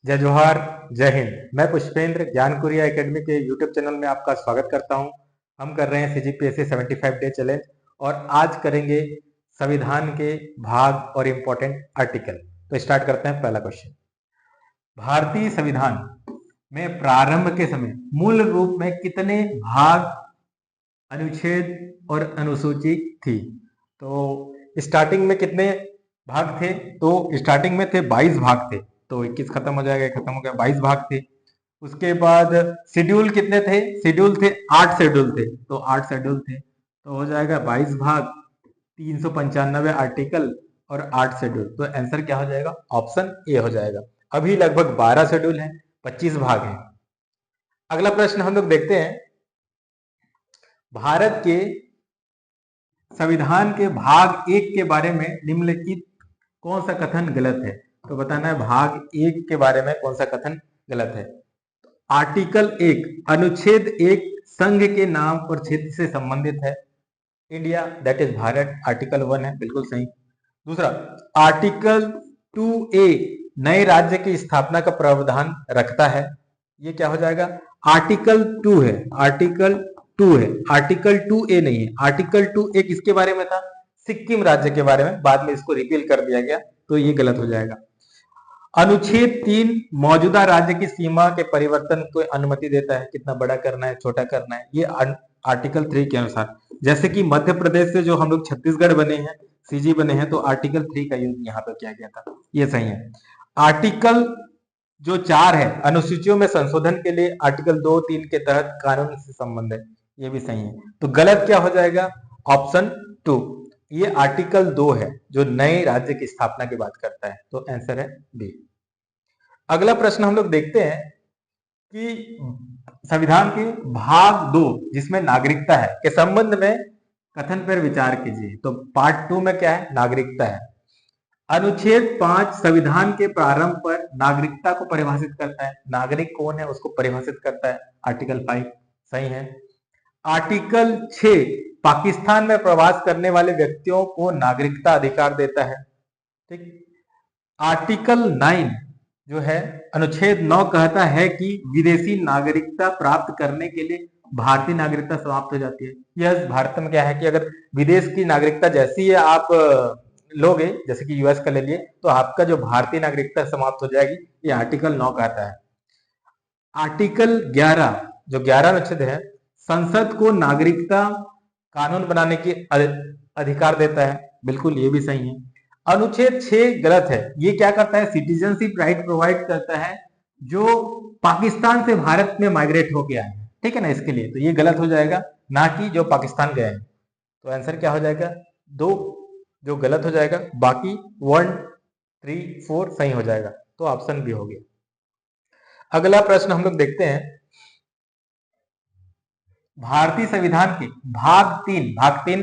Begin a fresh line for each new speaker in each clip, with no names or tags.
जय जोहार, जय हिंद। मैं पुष्पेंद्र ज्ञानकुरिया एकेडमी के यूट्यूब चैनल में आपका स्वागत करता हूं। हम कर रहे हैं सीजीपीएससी 75 डे चैलेंज और आज करेंगे संविधान के भाग और इम्पोर्टेंट आर्टिकल। तो स्टार्ट करते हैं। पहला क्वेश्चन, भारतीय संविधान में प्रारंभ के समय मूल रूप में कितने भाग, अनुच्छेद और अनुसूची थी? तो स्टार्टिंग में कितने भाग थे? तो स्टार्टिंग में थे 22 भाग थे। तो 21 खत्म हो जाएगा, खत्म हो गया, 22 भाग थे। उसके बाद शेड्यूल कितने थे? शेड्यूल थे 8 शेड्यूल थे, तो 8 शेड्यूल थे, तो हो जाएगा 22 भाग, 395 आर्टिकल और 8 शेड्यूल। तो आंसर क्या हो जाएगा? ऑप्शन ए हो जाएगा। अभी लगभग 12 शेड्यूल है, 25 भाग है। अगला प्रश्न हम लोग देखते हैं, भारत के संविधान के भाग 1 के बारे में निम्नलिखित कौन सा कथन गलत है? तो बताना है भाग 1 के बारे में कौन सा कथन गलत है। आर्टिकल 1, अनुच्छेद 1 संघ के नाम और क्षेत्र से संबंधित है। India that is Bharat, article 1 है, बिल्कुल सही। दूसरा, आर्टिकल 2A नए राज्य की स्थापना का प्रावधान रखता है। ये क्या हो जाएगा? आर्टिकल 2 है, आर्टिकल 2 है, आर्टिकल 2A नहीं है। आर्टिकल 2A किसके बारे में था? सिक्किम राज्य के बारे में, बाद में इसको रिपील कर दिया गया, तो ये गलत हो जाएगा। अनुच्छेद 3 मौजूदा राज्य की सीमा के परिवर्तन को अनुमति देता है, कितना बड़ा करना है, छोटा करना है, ये आर्टिकल 3 के अनुसार। जैसे कि मध्य प्रदेश से जो हम लोग छत्तीसगढ़ बने हैं, सीजी बने हैं, तो आर्टिकल 3 का यूज यहाँ पे किया गया था, ये सही है। आर्टिकल जो 4 है, अनुसूचियों में संशोधन के लिए आर्टिकल 2, 3 के तहत कानून से संबंध है, ये भी सही है। तो गलत क्या हो जाएगा? ऑप्शन 2, ये आर्टिकल 2 है जो नए राज्य की स्थापना की बात करता है, तो आंसर है बी। अगला प्रश्न हम लोग देखते हैं कि संविधान के भाग 2 जिसमें नागरिकता है के संबंध में कथन पर विचार कीजिए। तो पार्ट 2 में क्या है? नागरिकता है। अनुच्छेद 5 संविधान के प्रारंभ पर नागरिकता को परिभाषित करता है। नागरिक कौन है उसको परिभाषित करता है, आर्टिकल 5 सही है। आर्टिकल 6 पाकिस्तान में प्रवास करने वाले व्यक्तियों को नागरिकता अधिकार देता है, ठीक। आर्टिकल 9 जो है, अनुच्छेद 9 कहता है कि विदेशी नागरिकता प्राप्त करने के लिए भारतीय नागरिकता समाप्त हो जाती है। यह भारत में क्या है कि अगर विदेश की नागरिकता जैसी है आप लोगे, जैसे कि यूएस का ले लिए, तो आपका जो भारतीय नागरिकता समाप्त हो जाएगी, ये आर्टिकल 9 कहता है। आर्टिकल 11 जो 11 अनुच्छेद है, संसद को नागरिकता कानून बनाने की अधिकार देता है, बिल्कुल ये भी सही है। अनुच्छेद 6 गलत है, ये क्या करता है? सिटीजनशिप राइट प्रोवाइड करता है जो पाकिस्तान से भारत में माइग्रेट होके आए हैं, ठीक है ना, इसके लिए। तो ये गलत हो जाएगा, ना कि जो पाकिस्तान गए हैं। तो आंसर क्या हो जाएगा? 2 जो गलत हो जाएगा, बाकी 1, 3, 4 सही हो जाएगा, तो ऑप्शन बी हो गया। अगला प्रश्न हम लोग देखते हैं, भारतीय संविधान के भाग 3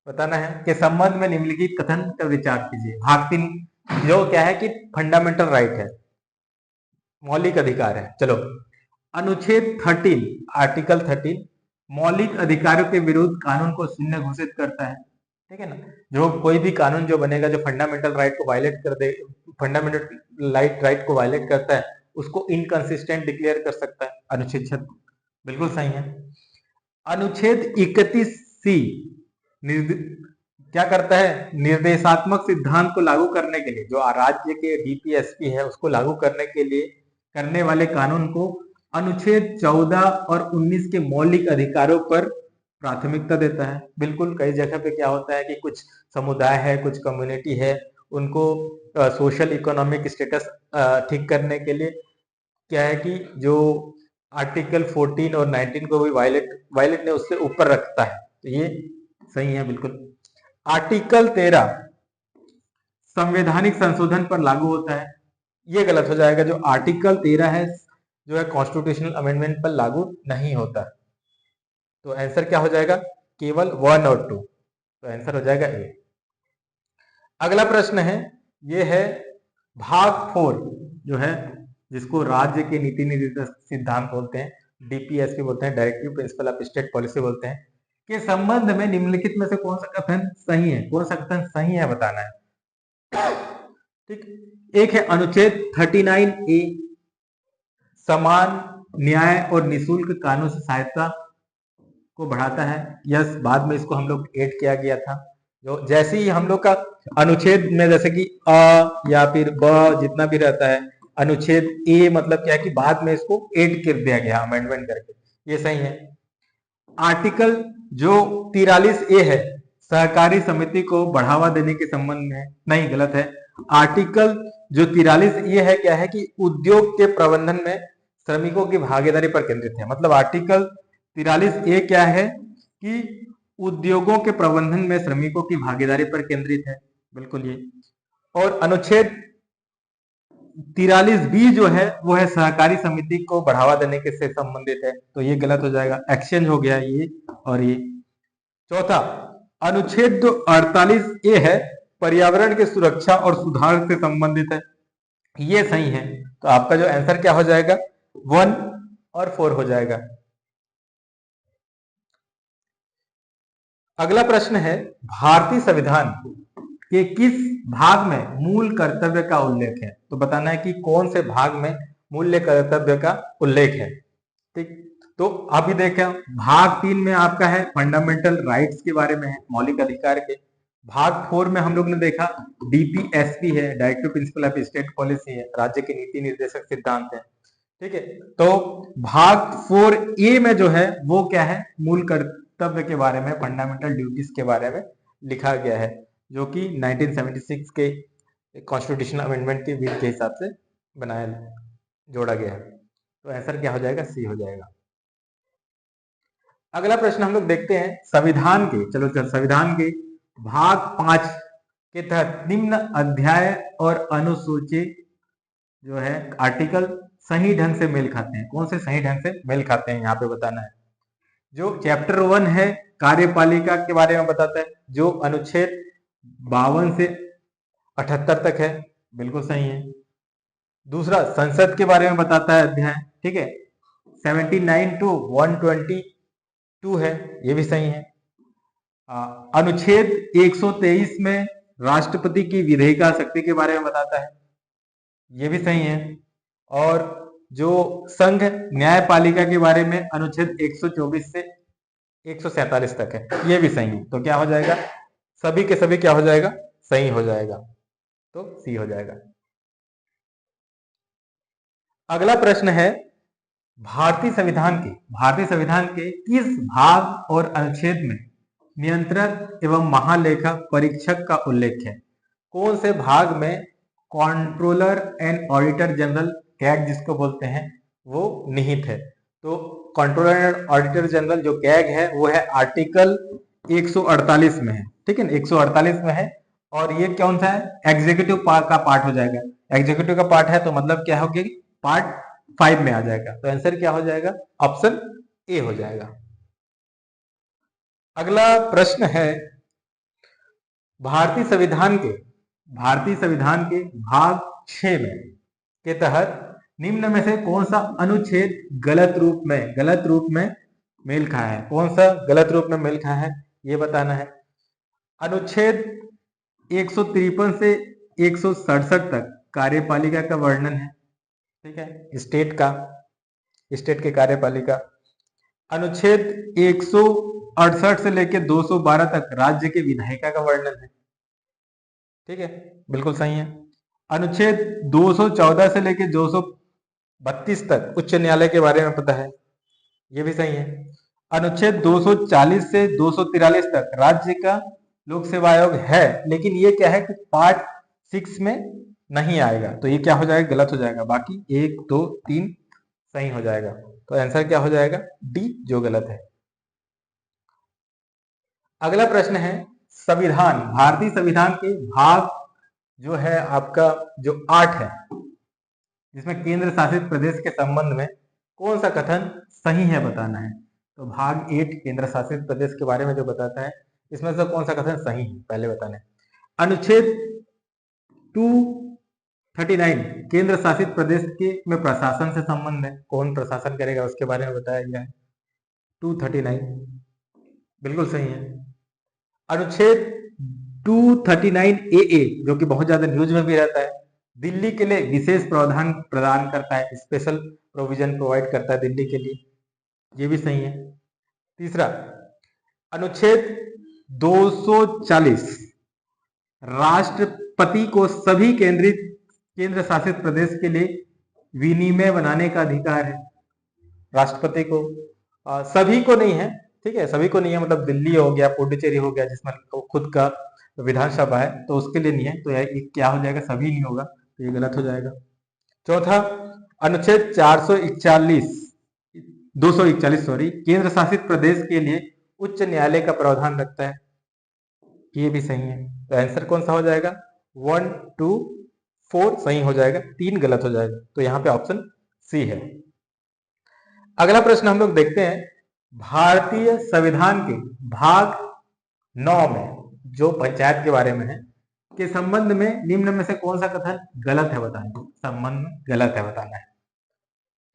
बताना है के संबंध में निम्नलिखित कथन का विचार कीजिए। भाग 3 जो क्या है कि फंडामेंटल राइट है, मौलिक अधिकार है। चलो, अनुच्छेद 13 आर्टिकल 13 मौलिक अधिकारों के विरुद्ध कानून को शून्य घोषित करता है, ठीक है ना। जो कोई भी कानून जो बनेगा जो फंडामेंटल राइट को वायलेट कर दे, फंडामेंटल राइट को वायलेट करता है, उसको इनकंसिस्टेंट डिक्लेयर कर सकता है। अनुच्छेद 36 बिल्कुल सही है। अनुच्छेद 31C क्या करता है? निर्देशात्मक सिद्धांत को लागू करने के लिए, जो राज्य के डीपीएसपी है उसको लागू करने के लिए करने वाले कानून को अनुच्छेद 14 और 19 के मौलिक अधिकारों पर प्राथमिकता देता है। बिल्कुल, कई जगह पे क्या होता है कि कुछ समुदाय है, कुछ कम्युनिटी है, उनको सोशल इकोनॉमिक स्टेटस ठीक करने के लिए क्या है कि जो आर्टिकल 14 और 19 को भी वायलेट ने उससे ऊपर रखता है, तो ये सही है बिल्कुल। आर्टिकल 13 संवैधानिक संशोधन पर लागू होता है, ये गलत हो जाएगा। जो आर्टिकल 13 है जो है कॉन्स्टिट्यूशनल अमेंडमेंट पर लागू नहीं होता, तो आंसर क्या हो जाएगा? केवल 1 और 2, तो आंसर हो जाएगा ए। अगला प्रश्न है, ये है भाग 4 जो है, जिसको राज्य के नीति निर्देशक सिद्धांत बोलते हैं, डीपीएसपी बोलते हैं, directive principle of state policy बोलते हैं, के संबंध में निम्नलिखित में से कौन सा कथन सही है? कौन सा कथन सही है बताना है, ठीक। एक है अनुच्छेद 39A समान न्याय और निशुल्क कानून से सहायता को बढ़ाता है। यस, बाद में इसको हम लोग ऐड किया गया था। जो जैसे ही हम लोग का अनुच्छेद में जैसे कि अ या फिर ब जितना भी रहता है, अनुच्छेद ए मतलब क्या है कि बाद में इसको ऐड कर दिया गया अमेंडमेंट करके, ये सही है। आर्टिकल जो 43 ए है, सहकारी समिति को बढ़ावा देने के संबंध में, नहीं गलत है। आर्टिकल जो 43 ये है क्या है कि उद्योग के प्रबंधन में श्रमिकों की भागीदारी पर केंद्रित है। मतलब आर्टिकल 43 ए क्या है कि उद्योगों के प्रबंधन में श्रमिकों की भागीदारी पर केंद्रित है, बिल्कुल ये। और अनुच्छेद 43 बी जो है वो है सहकारी समिति को बढ़ावा देने के से संबंधित है, तो ये गलत हो जाएगा, एक्सचेंज हो गया ये और ये। चौथा, अनुच्छेद जो 48 ए है पर्यावरण की सुरक्षा और सुधार से संबंधित है, ये सही है। तो आपका जो आंसर क्या हो जाएगा, 1 और 4 हो जाएगा। अगला प्रश्न है, भारतीय संविधान के किस भाग में मूल कर्तव्य का उल्लेख है? तो बताना है कि कौन से भाग में मूल्य कर्तव्य का उल्लेख है। ठीक, तो अभी देखें, भाग 3 में आपका है फंडामेंटल राइट्स के बारे में है, मौलिक अधिकार के। भाग 4 में हम लोग ने देखा डीपीएसपी है, directive principle of state policy है, राज्य के नीति निर्देशक सिद्धांत है। ठीक है, तो भाग 4 ए में जो है वो क्या है, मूल कर्तव्य के बारे में, फंडामेंटल ड्यूटीज के बारे में लिखा गया है, जो कि 1976 के कॉन्स्टिट्यूशन अमेंडमेंट के बिल के हिसाब से बनाया जोड़ा गया है। तो आंसर क्या हो जाएगा, सी हो जाएगा। अगला प्रश्न हम लोग देखते हैं संविधान के, चलो संविधान के भाग 5 के तहत निम्न अध्याय और अनुसूची जो है आर्टिकल सही ढंग से मेल खाते हैं। कौन से सही ढंग से मेल खाते हैं यहाँ पे बताना है। जो चैप्टर 1 है कार्यपालिका के बारे में बताता है, जो अनुच्छेद 52 से 78 तक है, बिल्कुल सही है। दूसरा संसद के बारे में बताता है अध्याय, ठीक है, 79 टू 122 है, ये भी सही है। अनुच्छेद 123 में राष्ट्रपति की विधेयिका शक्ति के बारे में बताता है, ये भी सही है। और जो संघ न्यायपालिका के बारे में अनुच्छेद 124 से 147 तक है, ये भी सही है। तो क्या हो जाएगा, सभी के सभी क्या हो जाएगा, सही हो जाएगा, तो सी हो जाएगा। अगला प्रश्न है भारतीय संविधान के किस भाग और अनुच्छेद में नियंत्रक एवं महालेखा परीक्षक का उल्लेख है? कौन से भाग में controller and auditor general, CAG जिसको बोलते हैं, वो निहित है? तो कंट्रोलर एंड ऑडिटर जनरल जो कैग है वो है आर्टिकल 148 में है, ठीक है, 148 में है। और ये कौन सा है, एग्जीक्यूटिव का पार्ट हो जाएगा। एग्जीक्यूटिव का पार्ट है तो मतलब क्या होगी, पार्ट 5 में आ जाएगा। तो आंसर क्या हो जाएगा, ऑप्शन ए हो जाएगा। अगला प्रश्न है भारतीय संविधान के भाग 6 में के तहत निम्न में से कौन सा अनुच्छेद गलत रूप में मेल खाया है? कौन सा गलत रूप में मेल खाया है, ये बताना है। अनुच्छेद 153 से 167 तक कार्यपालिका का वर्णन है, ठीक है, स्टेट के कार्यपालिका। अनुच्छेद 168 से लेकर 212 तक राज्य के विधायिका का वर्णन है, ठीक है, बिल्कुल सही है। अनुच्छेद 214 से लेकर 232 तक उच्च न्यायालय के बारे में पता है, ये भी सही है। अनुच्छेद 240 से 243 तक राज्य का लोक सेवा आयोग है, लेकिन ये क्या है कि पार्ट 6 में नहीं आएगा, तो ये क्या हो जाएगा, गलत हो जाएगा। बाकी 1 2 3 सही हो जाएगा। तो आंसर क्या हो जाएगा, डी जो गलत है। अगला प्रश्न है भारतीय संविधान के भाग जो है आपका जो 8 है, जिसमें केंद्र शासित प्रदेश के संबंध में कौन सा कथन सही है बताना है। तो भाग 8 केंद्र शासित प्रदेश के बारे में जो बताता है, इसमें से कौन सा कथन सही है पहले बताना है। अनुच्छेद 239 केंद्र शासित प्रदेश के में प्रशासन से संबंध है, कौन प्रशासन करेगा उसके बारे में बताया गया है, 239 बिल्कुल सही है। अनुच्छेद 239 ए जो कि बहुत ज्यादा न्यूज में भी रहता है, दिल्ली के लिए विशेष प्रावधान प्रदान करता है, स्पेशल प्रोविजन प्रोवाइड करता है दिल्ली के लिए, ये भी सही है। तीसरा, अनुच्छेद 240 राष्ट्रपति को सभी केंद्र शासित प्रदेश के लिए विनिमय बनाने का अधिकार है। राष्ट्रपति को सभी को नहीं है, ठीक है, सभी को नहीं है, मतलब दिल्ली हो गया, पुडुचेरी हो गया, जिसमें खुद का विधानसभा है, तो उसके लिए नहीं है, तो यह क्या हो जाएगा, सभी नहीं होगा, तो ये गलत हो जाएगा। चौथा, अनुच्छेद 241 केंद्र शासित प्रदेश के लिए उच्च न्यायालय का प्रावधान रखता है, ये भी सही है। तो आंसर कौन सा हो जाएगा, 1, 2, 4 सही हो जाएगा, 3 गलत हो जाएगा, तो यहाँ पे ऑप्शन सी है। अगला प्रश्न हम लोग देखते हैं, भारतीय संविधान के भाग 9 में जो पंचायत के बारे में है के संबंध में निम्न में से कौन सा कथन गलत है बताना, संबंध गलत है बताना है।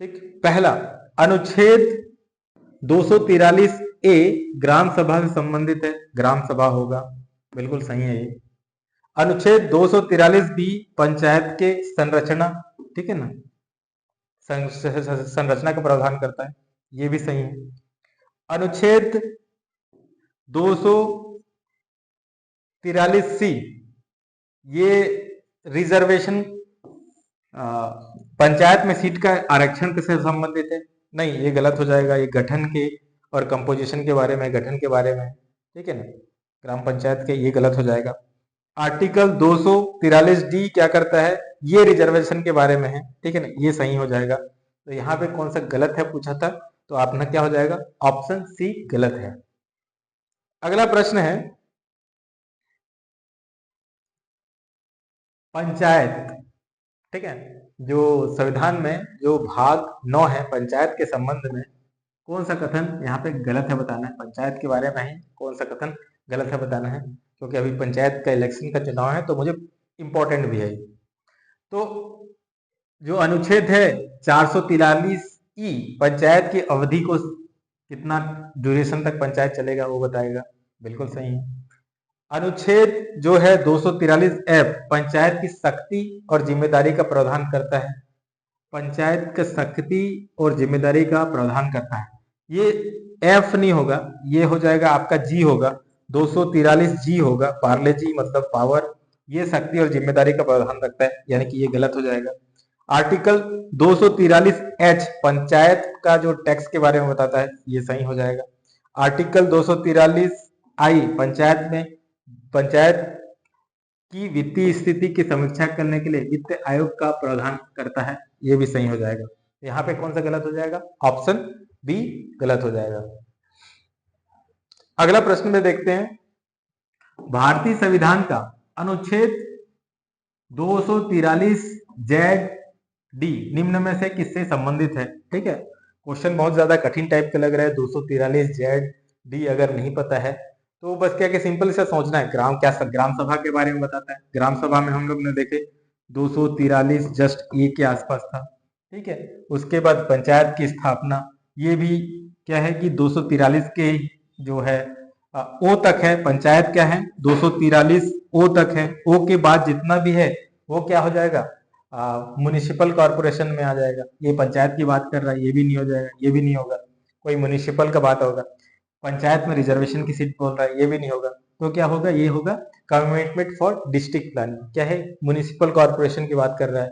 ठीक, पहला, अनुच्छेद 243 ए ग्राम सभा से संबंधित है, ग्राम सभा होगा, बिल्कुल सही है ये। अनुच्छेद 243 बी पंचायत के संरचना, ठीक है ना, संरचना का प्रावधान करता है, ये भी सही है। अनुच्छेद 243 सी ये रिजर्वेशन पंचायत में सीट का आरक्षण से संबंधित है, नहीं, ये गलत हो जाएगा, ये गठन के और कंपोजिशन के बारे में, गठन के बारे में, ठीक है ना, ग्राम पंचायत के, ये गलत हो जाएगा। आर्टिकल 243 डी क्या करता है, ये रिजर्वेशन के बारे में है, ठीक है ना, ये सही हो जाएगा। तो यहाँ पे कौन सा गलत है पूछा था, तो आपने क्या हो जाएगा, ऑप्शन सी गलत है। अगला प्रश्न है, पंचायत, ठीक है, जो संविधान में जो भाग 9 है पंचायत के संबंध में कौन सा कथन यहाँ पे गलत है बताना है, पंचायत के बारे में ही कौन सा कथन गलत है बताना है, क्योंकि अभी पंचायत का इलेक्शन का चुनाव है, तो मुझे इंपॉर्टेंट भी है। तो जो अनुच्छेद है 443 ई पंचायत की अवधि को कितना ड्यूरेशन तक पंचायत चलेगा वो बताएगा, बिल्कुल सही है। अनुच्छेद जो है 243 एफ पंचायत की शक्ति और जिम्मेदारी का प्रावधान करता है, पंचायत का शक्ति और जिम्मेदारी का प्रावधान करता है, ये एफ नहीं होगा, ये हो जाएगा आपका जी होगा, 243 जी होगा, पार्ले जी मतलब पावर, ये शक्ति और जिम्मेदारी का प्रावधान रखता है, यानी कि ये गलत हो जाएगा। आर्टिकल 243 एच पंचायत का जो टैक्स के बारे में बताता है, ये सही हो जाएगा। आर्टिकल 243 आई पंचायत की वित्तीय स्थिति की समीक्षा करने के लिए वित्त आयोग का प्रावधान करता है, ये भी सही हो जाएगा। यहाँ पे कौन सा गलत हो जाएगा, ऑप्शन बी गलत हो जाएगा। अगला प्रश्न में देखते हैं, भारतीय संविधान का अनुच्छेद 243 जेड डी निम्न में से किससे संबंधित है, ठीक है, क्वेश्चन बहुत ज्यादा कठिन टाइप का लग रहा है। 243 जेड डी अगर नहीं पता है तो बस क्या कि सिंपल से सोचना है, ग्राम सभा के बारे में बताता है, ग्राम सभा में हम लोग ने देखे 243 जस्ट ए के आसपास था, ठीक है। उसके बाद पंचायत की स्थापना, ये भी क्या है कि 243 के जो है ओ तक है, पंचायत क्या है 243 ओ तक है, ओ के बाद जितना भी है वो क्या हो जाएगा, म्युनिसिपल कॉर्पोरेशन में आ जाएगा। ये पंचायत की बात कर रहा है, ये भी नहीं हो जाएगा, ये भी नहीं होगा, कोई म्युनिसिपल का बात होगा। पंचायत में रिजर्वेशन की सीट बोल रहा है, ये भी नहीं होगा, तो क्या होगा, ये होगा कमिटमेंट फॉर डिस्ट्रिक्ट प्लानिंग, क्या है म्युनिसिपल कॉर्पोरेशन की बात कर रहा है,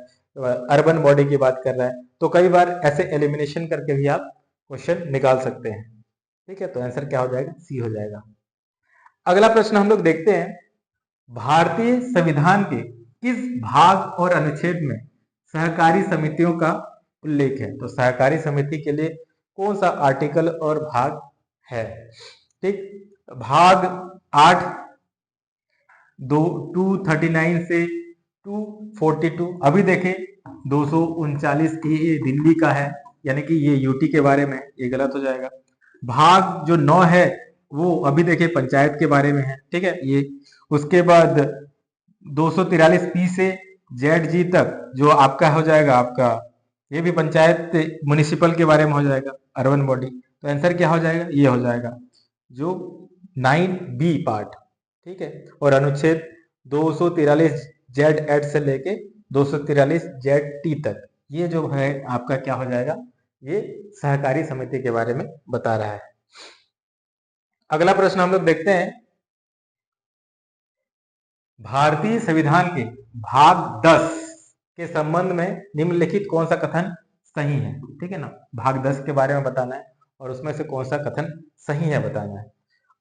अर्बन बॉडी की बात कर रहा है, तो कई बार ऐसे एलिमिनेशन करके भी आप क्वेश्चन निकाल सकते हैं, ठीक है। तो आंसर क्या हो जाएगा, सी हो जाएगा। अगला प्रश्न हम लोग देखते हैं, भारतीय संविधान के किस भाग और अनुच्छेद में सहकारी समितियों का उल्लेख है, तो सहकारी समिति के लिए कौन सा आर्टिकल और भाग है, ठीक, भाग 8 239 से 242। अभी देखें 239 ये दिल्ली का है, यानी कि ये यूटी के बारे में, ये गलत हो जाएगा। भाग जो 9 है वो अभी देखें पंचायत के बारे में है, ठीक है, ये। उसके बाद 243 पी से जेड जी तक जो आपका हो जाएगा, आपका ये भी पंचायत म्युनिसिपल के बारे में हो जाएगा, अर्बन बॉडी। तो आंसर क्या हो जाएगा, ये हो जाएगा जो 9B पार्ट, ठीक है। और अनुच्छेद 243 जेड एड से लेके 243 ZT तक, ये जो है आपका क्या हो जाएगा, ये सहकारी समिति के बारे में बता रहा है। अगला प्रश्न हम लोग देखते हैं, भारतीय संविधान के भाग 10 के संबंध में निम्नलिखित कौन सा कथन सही है। ठीक है ना, भाग 10 के बारे में बताना है और उसमें से कौन सा कथन सही है बताना है।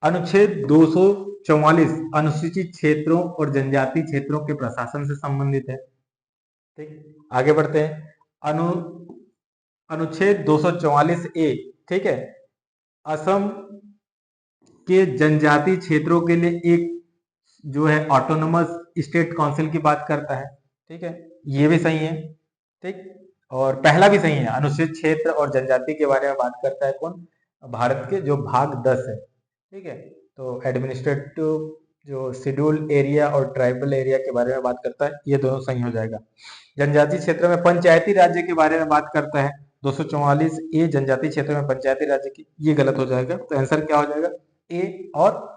अनुच्छेद 244 अनुसूचित क्षेत्रों और जनजाति क्षेत्रों के प्रशासन से संबंधित है। ठीक, आगे बढ़ते हैं। अनुच्छेद 244A, ठीक है, असम के जनजाति क्षेत्रों के लिए एक जो है ऑटोनोमस स्टेट काउंसिल की बात करता है। ठीक है, ये भी सही है। ठीक, और पहला भी सही है, अनुसूचित क्षेत्र और जनजाति के बारे में बात करता है कौन, भारत के जो भाग 10 है। ठीक है, तो एडमिनिस्ट्रेटिव जो शेड्यूल एरिया और ट्राइबल एरिया के बारे में बात करता है, ये दोनों सही हो जाएगा। जनजाति क्षेत्र में पंचायती राज्य के बारे में बात करता है 244A, जनजाति क्षेत्र में पंचायती राज्य की, ये गलत हो जाएगा। तो आंसर क्या हो जाएगा, ए और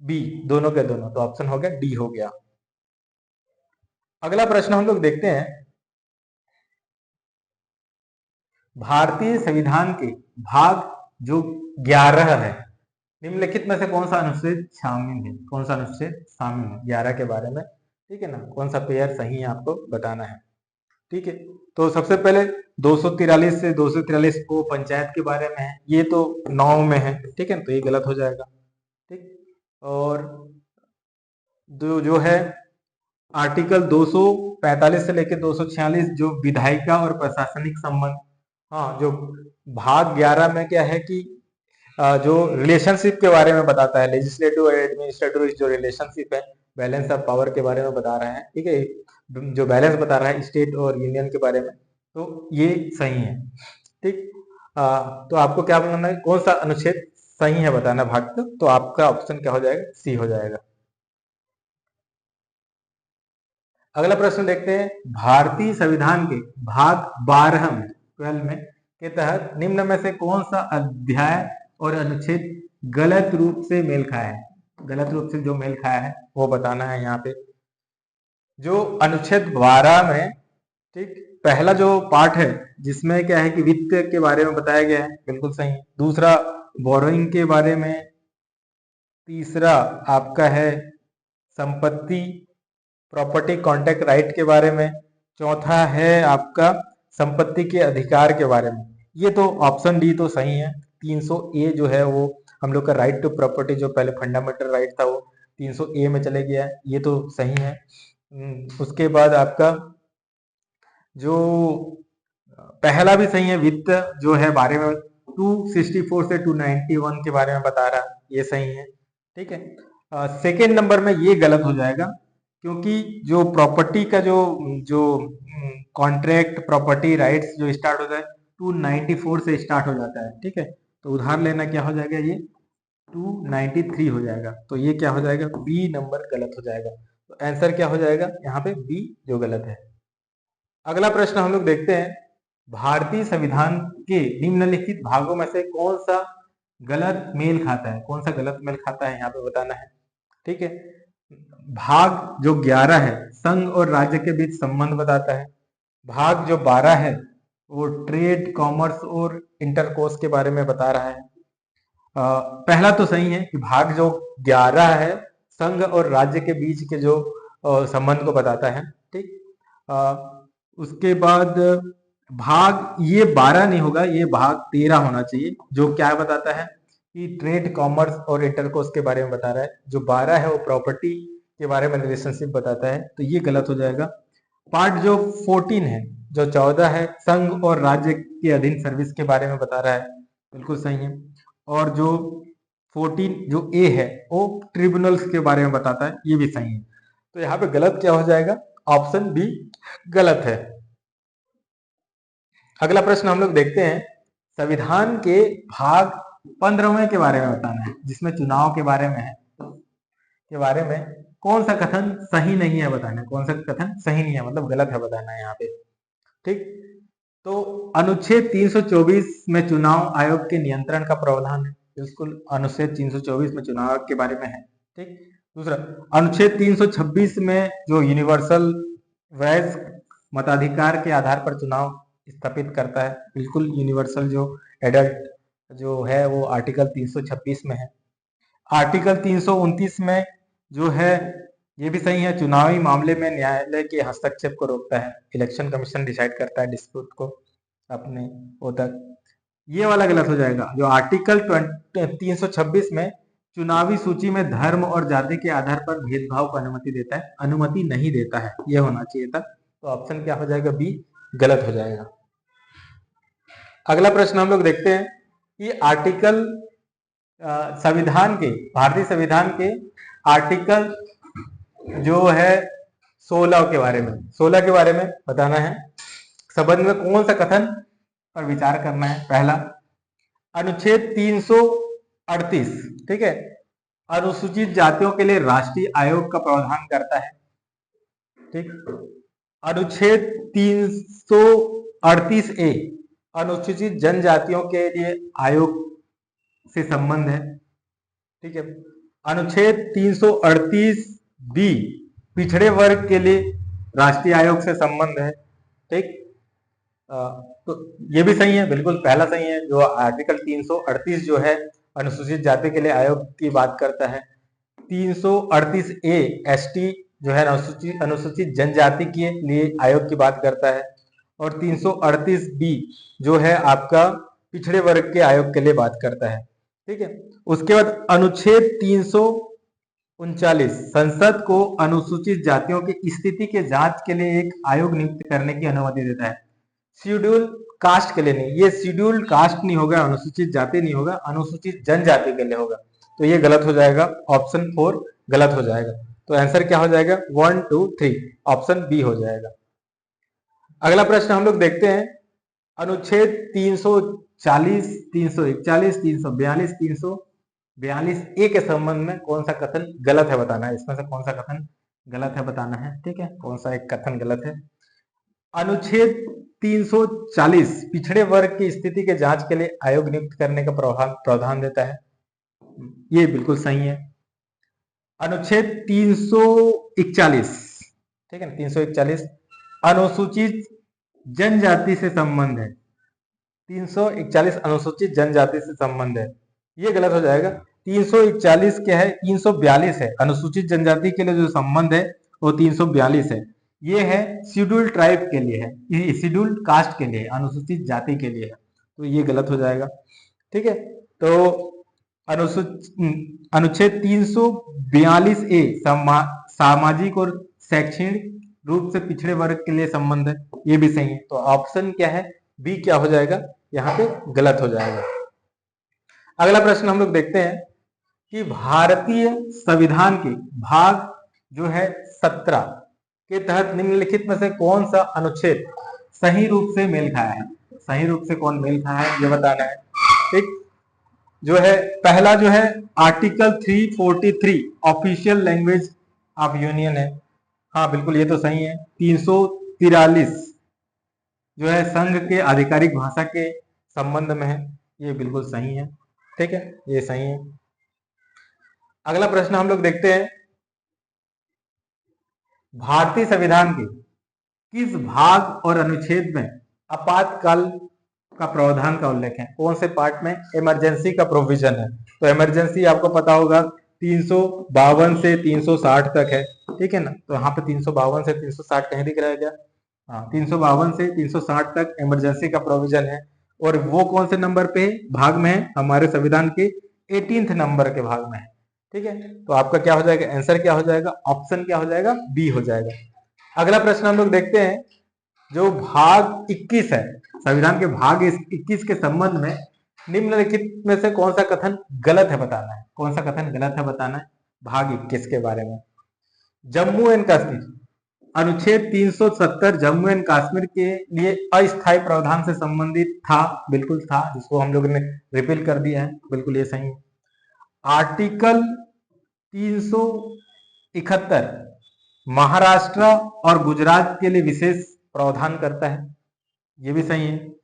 बी दोनों के दोनों, तो ऑप्शन हो गया डी हो गया। अगला प्रश्न हम लोग देखते हैं, भारतीय संविधान के भाग जो 11 है, निम्नलिखित में से कौन सा अनुच्छेद शामिल है, कौन सा अनुच्छेद शामिल है 11 के बारे में। ठीक है ना, कौन सा पेयर सही है आपको बताना है। ठीक है, तो सबसे पहले 243 से 243 को पंचायत के बारे में है, ये तो 9 में है। ठीक है, तो ये गलत हो जाएगा। ठीक, और जो है आर्टिकल 245 से लेकर 246 जो विधायिका और प्रशासनिक संबंध, हाँ, जो भाग 11 में क्या है कि जो रिलेशनशिप के बारे में बताता है, लेजिस्लेटिव और एडमिनिस्ट्रेटिव जो रिलेशनशिप है, बैलेंस ऑफ पावर के बारे में बता रहा है। ठीक है, जो बैलेंस बता रहा है स्टेट और यूनियन के बारे में, तो ये सही है। ठीक, तो आपको क्या बताना है, कौन सा अनुच्छेद सही है बताना भाग, तो आपका ऑप्शन क्या हो जाएगा, सी हो जाएगा। अगला प्रश्न देखते हैं, भारतीय संविधान के भाग 12 में 12 में के तहत निम्न में से कौन सा अध्याय और अनुच्छेद गलत रूप से मेल खाया है, गलत रूप से जो मेल खाया है वो बताना है यहाँ पे। जो अनुच्छेद 12 में, ठीक, पहला जो पार्ट है जिसमें क्या है कि वित्त के बारे में बताया गया है, बिल्कुल सही है। दूसरा बोरोइंग के बारे में, तीसरा आपका है संपत्ति प्रॉपर्टी कॉन्ट्रैक्ट राइट के बारे में, चौथा है आपका संपत्ति के अधिकार के बारे में। ये तो ऑप्शन डी तो सही है। 300A जो है वो हम लोग का राइट टू प्रॉपर्टी, जो पहले फंडामेंटल राइट था, वो 300A में चले गया है, ये तो सही है। उसके बाद आपका जो पहला भी सही है, वित्त जो है बारे में 264 से 291 के बारे में बता रहा, ये सही है। ठीक है, सेकेंड नंबर में ये गलत हो जाएगा, क्योंकि जो प्रॉपर्टी का जो कॉन्ट्रैक्ट प्रॉपर्टी राइट्स जो स्टार्ट होता है 294 से स्टार्ट हो जाता है। ठीक है, तो उधार लेना क्या हो जाएगा, ये 293 हो जाएगा। तो ये क्या हो जाएगा, बी नंबर गलत हो जाएगा। तो आंसर क्या हो जाएगा यहाँ पे, बी जो गलत है। अगला प्रश्न हम लोग देखते हैं, भारतीय संविधान के निम्नलिखित भागों में से कौन सा गलत मेल खाता है, कौन सा गलत मेल खाता है यहाँ पे बताना है। ठीक है, भाग जो 11 है संघ और राज्य के बीच संबंध बताता है। भाग जो 12 है वो ट्रेड कॉमर्स और इंटरकोर्स के बारे में बता रहा है। पहला तो सही है कि भाग जो 11 है संघ और राज्य के बीच के जो संबंध को बताता है। ठीक, उसके बाद भाग ये 12 नहीं होगा, ये भाग 13 होना चाहिए, जो क्या बताता है कि ट्रेड कॉमर्स और इंटरकोर्स के बारे में बता रहा है। जो 12 है वो प्रॉपर्टी के बारे में रिलेशनशिप बताता है, तो ये गलत हो जाएगा। पार्ट जो 14 है, जो 14 है संघ और राज्य के अधीन सर्विस के बारे में बता रहा है, बिल्कुल सही है। और जो 14 जो ए है वो ट्रिब्यूनल्स के बारे में बताता है, ये भी सही है। तो यहाँ पे गलत क्या हो जाएगा, ऑप्शन बी गलत है। अगला प्रश्न हम लोग देखते हैं, संविधान के भाग 15वें के बारे में बताना है, जिसमें चुनाव के बारे में है, के बारे में कौन सा कथन सही नहीं है बताना है, कौन सा कथन सही नहीं है मतलब गलत है बताना है यहाँ पे। ठीक, तो अनुच्छेद 324 में चुनाव आयोग के नियंत्रण का प्रावधान है, बिल्कुल अनुच्छेद 324 में चुनाव आयोग के बारे में है। ठीक, दूसरा अनुच्छेद 326 में जो यूनिवर्सल वयस्क मताधिकार के आधार पर चुनाव स्थापित करता है। बिल्कुल यूनिवर्सल जो एडल्ट जो है वो आर्टिकल 326 में है। आर्टिकल 329 में जो है ये भी सही है, चुनावी मामले में न्यायालय के हस्तक्षेप को रोकता है। इलेक्शन कमीशन डिसाइड करता है डिस्प्यूट को अपने वो तक। ये वाला गलत हो जाएगा। जो आर्टिकल 326 में चुनावी सूची में धर्म और जाति के आधार पर भेदभाव को अनुमति देता है, अनुमति नहीं देता है, यह होना चाहिए था। तो ऑप्शन क्या हो जाएगा? बी गलत हो जाएगा। अगला प्रश्न हम लोग देखते हैं कि आर्टिकल संविधान के, भारतीय संविधान के आर्टिकल जो है 16 के बारे में, 16 के बारे में बताना है। संबंध में कौन सा कथन पर विचार करना है? पहला, अनुच्छेद 338, ठीक है, अनुसूचित जातियों के लिए राष्ट्रीय आयोग का प्रावधान करता है। ठीक, अनुच्छेद 338 ए अनुसूचित जनजातियों के लिए आयोग से संबंध है। ठीक है, अनुच्छेद 338 बी पिछड़े वर्ग के लिए राष्ट्रीय आयोग से संबंध है। ठीक, तो ये भी सही है, बिल्कुल पहला सही है। जो आर्टिकल 338 जो है अनुसूचित जाति के लिए आयोग की बात करता है। 338 ए एसटी जो है अनुसूचित जनजाति के लिए आयोग की बात करता है, और 338 बी जो है आपका पिछड़े वर्ग के आयोग के लिए बात करता है। ठीक है, उसके बाद अनुच्छेद 339 संसद को अनुसूचित जातियों की स्थिति के जांच के लिए एक आयोग नियुक्त करने की अनुमति देता है। शेड्यूल कास्ट के लिए नहीं, ये शेड्यूल कास्ट नहीं होगा, अनुसूचित जाति नहीं होगा, अनुसूचित जनजाति के लिए होगा। तो ये गलत हो जाएगा, ऑप्शन 4 गलत हो जाएगा। तो आंसर क्या हो जाएगा? 1 2 3, ऑप्शन बी हो जाएगा। अगला प्रश्न हम लोग देखते हैं, अनुच्छेद 340, 341, 342, 342 ए के संबंध में कौन सा कथन गलत है बताना है। इसमें से कौन सा कथन गलत है बताना है। ठीक है, कौन सा एक कथन गलत है? अनुच्छेद 340 पिछड़े वर्ग की स्थिति के जांच के लिए आयोग नियुक्त करने का प्रावधान देता है, ये बिल्कुल सही है। अनुच्छेद 341, ठीक है ना, 341 अनुसूचित जनजाति से संबंध है। 341 अनुसूचित जनजाति से संबंध है, ये गलत हो जाएगा। 341 क्या है? 342 है। अनुसूचित जनजाति के लिए जो संबंध है वो 342 है। ये है शेड्यूल्ड ट्राइब के लिए है, ये शेड्यूल्ड कास्ट के लिए, अनुसूचित जाति के लिए है। तो ये गलत हो जाएगा। ठीक है, तो अनुच्छेद 342 ए सामाजिक और शैक्षणिक रूप से पिछड़े वर्ग के लिए संबंध है, ये भी सही है। तो ऑप्शन क्या है? बी क्या हो जाएगा? यहाँ पे गलत हो जाएगा। अगला प्रश्न हम लोग देखते हैं कि भारतीय संविधान के भाग जो है 17 के तहत निम्नलिखित में से कौन सा अनुच्छेद सही रूप से मेल खाया है? सही रूप से कौन मेल खाया है ये बताना है। ठीक, जो है पहला जो है article 343 official language of union है। हाँ बिल्कुल, ये तो सही है। 343 जो है संघ के आधिकारिक भाषा के संबंध में है, ये बिल्कुल सही है। ठीक है, ये सही है। अगला प्रश्न हम लोग देखते हैं, भारतीय संविधान के किस भाग और अनुच्छेद में आपातकाल का प्रावधान का उल्लेख है? कौन से पार्ट में इमरजेंसी का प्रोविजन है? तो इमरजेंसी आपको पता होगा 352 से 360 तक है। ठीक है ना, तो यहाँ पे 352 से 360 कहीं दिख रहा है क्या? हाँ, 352 से 360 तक इमरजेंसी का प्रोविजन है। और वो कौन से नंबर पे भाग में है? हमारे संविधान के 18th नंबर के भाग में है। ठीक है, तो आपका क्या हो जाएगा? आंसर क्या हो जाएगा? ऑप्शन क्या हो जाएगा? बी हो जाएगा। अगला प्रश्न हम लोग देखते हैं, जो भाग 21 है संविधान के भाग 21 के संबंध में निम्नलिखित में से कौन सा कथन गलत है बताना है। कौन सा कथन गलत है बताना है भाग 21 के बारे में। जम्मू एंड कश्मीर, अनुच्छेद 370 जम्मू एंड कश्मीर के लिए अस्थायी प्रावधान से संबंधित था, बिल्कुल था, जिसको हम लोग ने रिपील कर दिया है, बिल्कुल ये सही है। आर्टिकल 371 महाराष्ट्र और गुजरात के लिए विशेष प्रावधान करता है, ये भी सही है।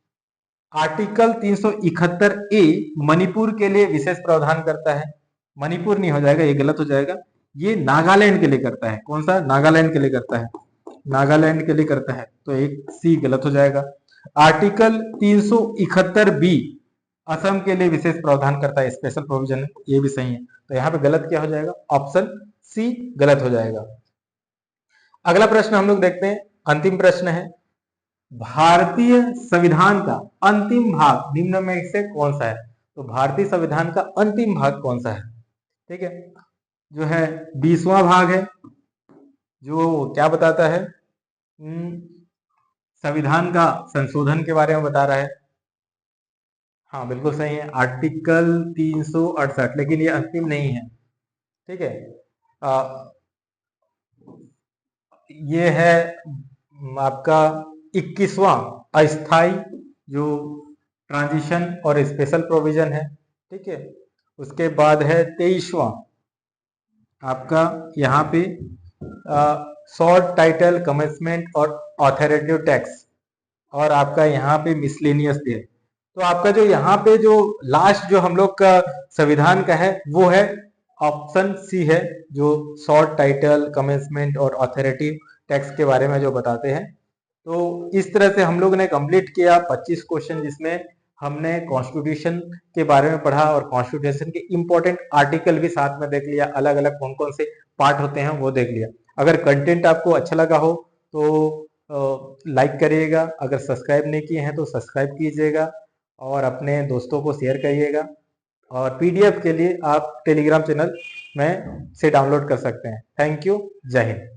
आर्टिकल 371 ए मणिपुर के लिए विशेष प्रावधान करता है, मणिपुर नहीं हो जाएगा, ये गलत हो जाएगा। ये नागालैंड के लिए करता है। कौन सा? नागालैंड के लिए करता है। नागालैंड के लिए करता है, तो एक सी गलत हो जाएगा। आर्टिकल 371 बी असम के लिए विशेष प्रावधान करता है, स्पेशल प्रोविजन, ये भी सही है। तो यहाँ पे गलत क्या हो जाएगा, ऑप्शन सी गलत हो जाएगा। अगला प्रश्न हम लोग देखते हैं, अंतिम प्रश्न है, भारतीय संविधान का अंतिम भाग निम्न में से कौन सा है? तो भारतीय संविधान का अंतिम भाग कौन सा है? ठीक है, जो है 20वां भाग है, जो क्या बताता है, संविधान का संशोधन के बारे में बता रहा है। हाँ बिल्कुल सही है, आर्टिकल 368, लेकिन ये अंतिम नहीं है। ठीक है, ये है आपका 21वां अस्थाई जो ट्रांजिशन और स्पेशल प्रोविजन है। ठीक है, उसके बाद है 23वां आपका यहाँ पे शॉर्ट टाइटल कमेंसमेंट और ऑथोरिटेटिव टैक्स, और आपका यहाँ पे मिसलेनियस डे। तो आपका जो यहाँ पे जो लास्ट जो हम लोग का संविधान का है वो है ऑप्शन सी है, जो शॉर्ट टाइटल कमेंसमेंट और ऑथोरिटी टैक्स के बारे में जो बताते हैं। तो इस तरह से हम लोग ने कंप्लीट किया 25 क्वेश्चन, जिसमें हमने कॉन्स्टिट्यूशन के बारे में पढ़ा और कॉन्स्टिट्यूशन के इंपॉर्टेंट आर्टिकल भी साथ में देख लिया, अलग अलग कौन कौन से पार्ट होते हैं वो देख लिया। अगर कंटेंट आपको अच्छा लगा हो तो लाइक करिएगा, अगर सब्सक्राइब नहीं किए हैं तो सब्सक्राइब कीजिएगा और अपने दोस्तों को शेयर करिएगा। और पीडीएफ के लिए आप टेलीग्राम चैनल में से डाउनलोड कर सकते हैं। थैंक यू, जय हिंद।